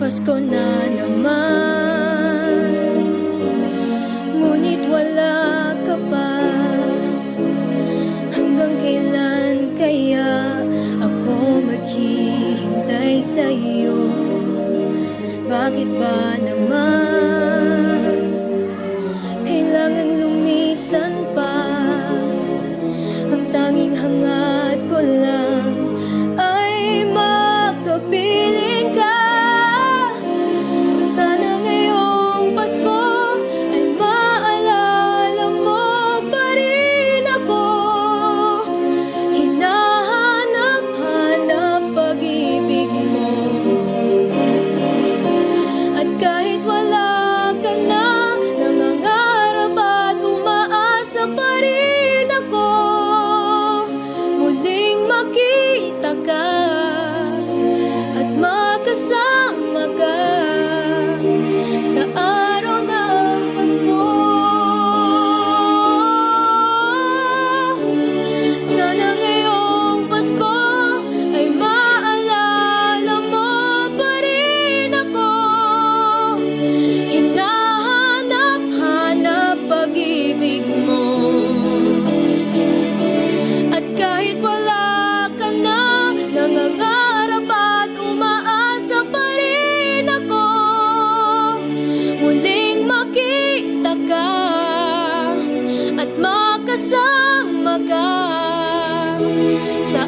Pasko na naman, ngunit wala ka pa. Hanggang kailan kaya ako maghihintay sa iyo? Bakit ba naman kailangang lumisan pa? Ang tanging hangad ko lang ay makapiling ka. Sana ngayong Pasko ay maalala mo pa rin ako. Hinahanap-hanap pag-ibig mo. At kahit wala ka na, nangangarap at umaasa pa rin ako. Muling makita ka at makasama ka sa araw ng Pasko. Sana ngayong Pasko ay maalala mo pa rin ako. Hinahanap-hanap pag-ibig mo. At kahit wala ka na, nangangarap at umaasa pa rin ako. Muling makita ka at makasama ka sa